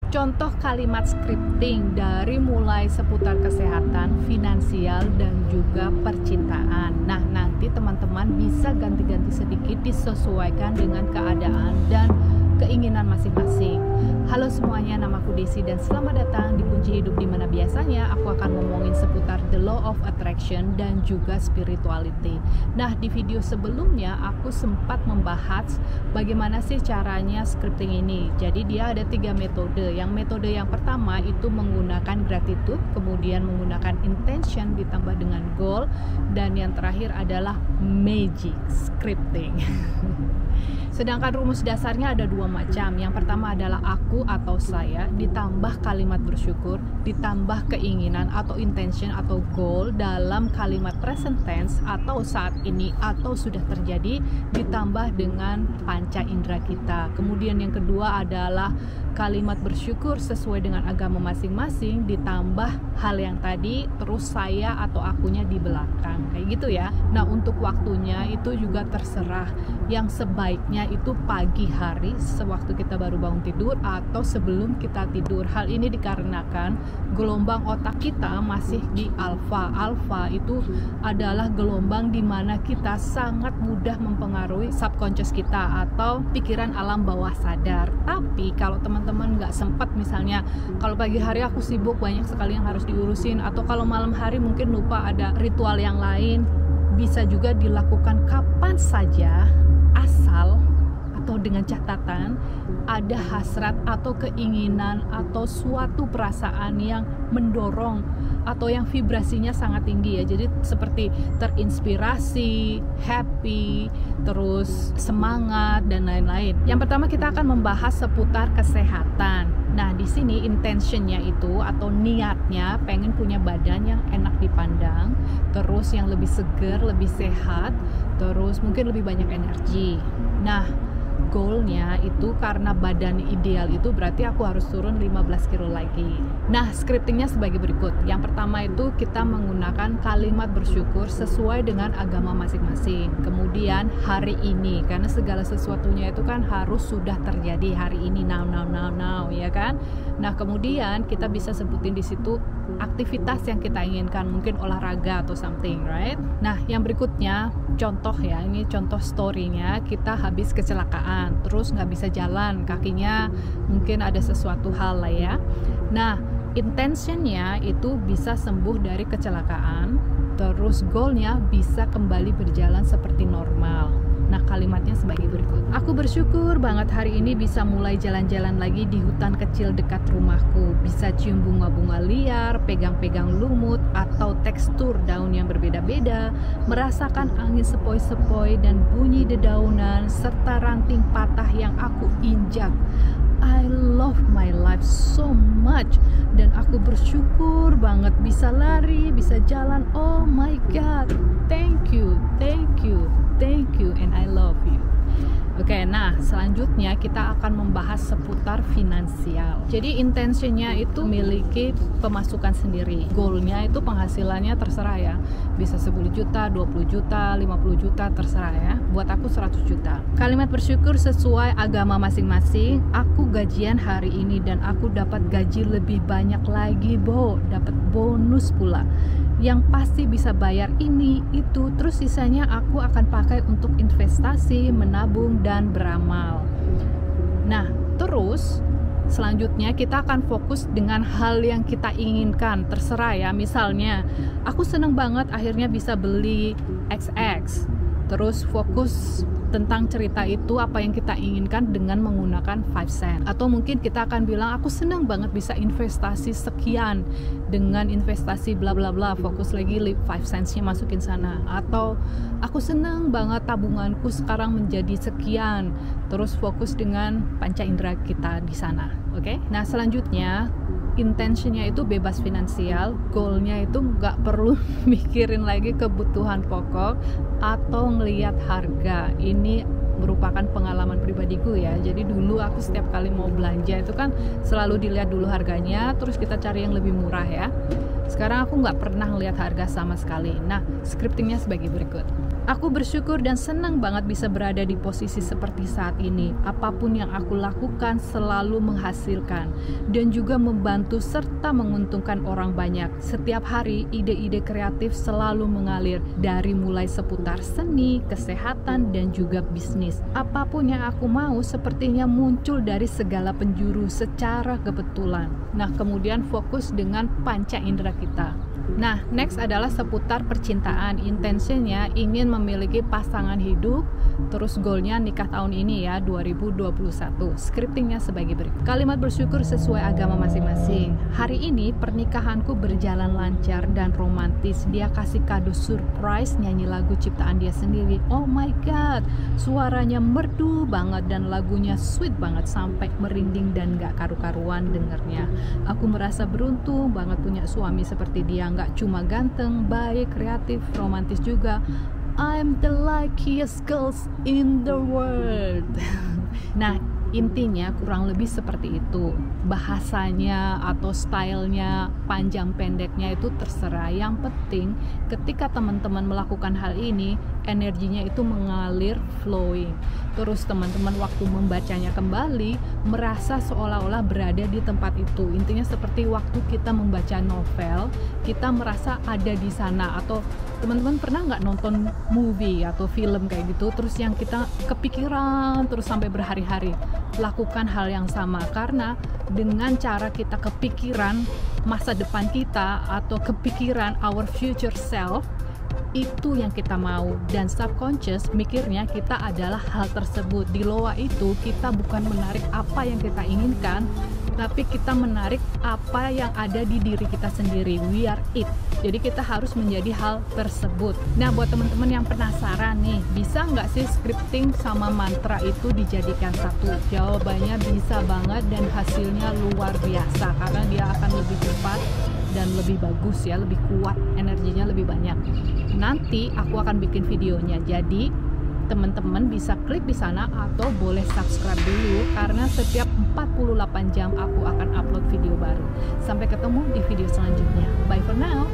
contoh kalimat scripting dari mulai seputar kesehatan, finansial, dan juga percintaan. Nah, nanti teman-teman bisa ganti-ganti sedikit disesuaikan dengan keadaan dan keinginan masing-masing. Halo semuanya, namaku Desi dan selamat datang di Kunci Hidup, dimana biasanya aku akan ngomongin seputar the law of attraction dan juga spirituality. Nah, di video sebelumnya aku sempat membahas bagaimana sih caranya scripting ini. Jadi dia ada 3 metode. Yang metode yang pertama itu menggunakan gratitude, kemudian menggunakan intention ditambah dengan goal, dan yang terakhir adalah magic scripting. Sedangkan rumus dasarnya ada 2 macam. Yang pertama adalah aku atau saya, ditambah kalimat bersyukur, ditambah keinginan atau intention atau goal dalam kalimat present tense atau saat ini atau sudah terjadi, ditambah dengan panca indera kita. Kemudian yang kedua adalah kalimat bersyukur sesuai dengan agama masing-masing, ditambah hal yang tadi, terus saya atau akunya di belakang, kayak gitu ya. Nah, untuk waktunya itu juga terserah. Yang sebaiknya itu pagi hari sewaktu kita baru bangun tidur atau sebelum kita tidur. Hal ini dikarenakan gelombang otak kita masih di alfa. Alfa itu adalah gelombang di mana kita sangat mudah mempengaruhi subconscious kita atau pikiran alam bawah sadar. Tapi kalau teman-teman nggak sempat, misalnya kalau pagi hari aku sibuk banyak sekali yang harus diurusin, atau kalau malam hari mungkin lupa ada ritual yang lain, bisa juga dilakukan kapan saja, asal atau dengan catatan ada hasrat atau keinginan atau suatu perasaan yang mendorong atau yang vibrasinya sangat tinggi ya. Jadi seperti terinspirasi, happy, terus semangat dan lain-lain. Yang pertama kita akan membahas seputar kesehatan. Nah, di sini intentionnya itu atau niatnya pengen punya badan yang enak dipandang, terus yang lebih segar, lebih sehat, terus mungkin lebih banyak energi. Nah, goalnya itu karena badan ideal itu berarti aku harus turun 15 kilo lagi. Nah, scriptingnya sebagai berikut. Yang pertama itu kita menggunakan kalimat bersyukur sesuai dengan agama masing-masing. Kemudian hari ini, karena segala sesuatunya itu kan harus sudah terjadi hari ini, now, ya kan? Nah, kemudian kita bisa sebutin di situ aktivitas yang kita inginkan, mungkin olahraga atau something, right? Nah, yang berikutnya contoh ya, ini contoh story-nya, kita habis kecelakaan, terus nggak bisa jalan, kakinya mungkin ada sesuatu hal lah ya. Nah, intentionnya itu bisa sembuh dari kecelakaan, terus goalnya bisa kembali berjalan seperti normal. Nah, kalimatnya sebagai berikut. Aku bersyukur banget hari ini bisa mulai jalan-jalan lagi di hutan kecil dekat rumahku. Bisa cium bunga-bunga liar, pegang-pegang lumut, atau tekstur daun yang berbeda-beda, merasakan angin sepoi-sepoi dan bunyi dedaunan, serta ranting patah yang aku injak. I love my life so much, dan aku bersyukur banget bisa lari, bisa jalan. Oh my God, thank you, and I love you. Oke, nah selanjutnya kita akan membahas seputar finansial. Jadi intentionnya itu memiliki pemasukan sendiri. Goalnya itu penghasilannya terserah ya. Bisa 10 juta, 20 juta, 50 juta, terserah ya. Buat aku 100 juta. Kalimat bersyukur sesuai agama masing-masing. Aku gajian hari ini dan aku dapat gaji lebih banyak lagi, dapat bonus pula. Yang pasti bisa bayar ini, itu, terus sisanya aku akan pakai untuk investasi, menabung, dan beramal. Nah, terus selanjutnya kita akan fokus dengan hal yang kita inginkan, terserah ya. Misalnya, aku seneng banget akhirnya bisa beli XX, terus fokus tentang cerita itu apa yang kita inginkan dengan menggunakan 5 cent. Atau mungkin kita akan bilang aku senang banget bisa investasi sekian dengan investasi bla bla bla, fokus lagi 5 cents-nya masukin sana. Atau aku senang banget tabunganku sekarang menjadi sekian, terus fokus dengan panca indera kita di sana. Oke? Nah, selanjutnya intentionnya itu bebas finansial, goalnya itu nggak perlu mikirin lagi kebutuhan pokok atau ngelihat harga. Ini merupakan pengalaman pribadiku ya. Jadi dulu aku setiap kali mau belanja itu kan selalu dilihat dulu harganya, terus kita cari yang lebih murah ya. Sekarang aku nggak pernah lihat harga sama sekali. Nah, scriptingnya sebagai berikut. Aku bersyukur dan senang banget bisa berada di posisi seperti saat ini. Apapun yang aku lakukan selalu menghasilkan dan juga membantu serta menguntungkan orang banyak. Setiap hari ide-ide kreatif selalu mengalir dari mulai seputar seni, kesehatan, dan juga bisnis. Apapun yang aku mau sepertinya muncul dari segala penjuru secara kebetulan. Nah, kemudian fokus dengan panca indera kita. Nah, next adalah seputar percintaan. Intensinya ingin memiliki pasangan hidup, terus goalnya nikah tahun ini ya, 2021. Scriptingnya sebagai berikut. Kalimat bersyukur sesuai agama masing-masing. Hari ini pernikahanku berjalan lancar dan romantis. Dia kasih kado surprise nyanyi lagu ciptaan dia sendiri. Oh my god, suaranya merdu banget dan lagunya sweet banget sampai merinding dan gak karu-karuan dengernya. Aku merasa beruntung banget punya suami seperti dia. Gak cuma ganteng, baik, kreatif, romantis juga. I'm the luckiest girls in the world. Nah, intinya kurang lebih seperti itu. Bahasanya atau stylenya, panjang pendeknya itu terserah. Yang penting ketika teman-teman melakukan hal ini, energinya itu mengalir, flowing. Terus teman-teman waktu membacanya kembali merasa seolah-olah berada di tempat itu. Intinya seperti waktu kita membaca novel, kita merasa ada di sana. Atau teman-teman pernah nggak nonton movie atau film kayak gitu, terus yang kita kepikiran terus sampai berhari-hari? Lakukan hal yang sama, karena dengan cara kita kepikiran masa depan kita atau kepikiran our future self, itu yang kita mau, dan subconscious mikirnya kita adalah hal tersebut. Di loa itu kita bukan menarik apa yang kita inginkan, tapi kita menarik apa yang ada di diri kita sendiri. We are it. Jadi kita harus menjadi hal tersebut. Nah, buat teman-teman yang penasaran nih, bisa nggak sih scripting sama mantra itu dijadikan satu? Jawabannya bisa banget, dan hasilnya luar biasa karena dia akan lebih cepat dan lebih bagus ya, lebih kuat, energinya lebih banyak. Nanti aku akan bikin videonya, jadi teman-teman bisa klik di sana atau boleh subscribe dulu, karena setiap 48 jam aku akan upload video baru. Sampai ketemu di video selanjutnya. Bye for now.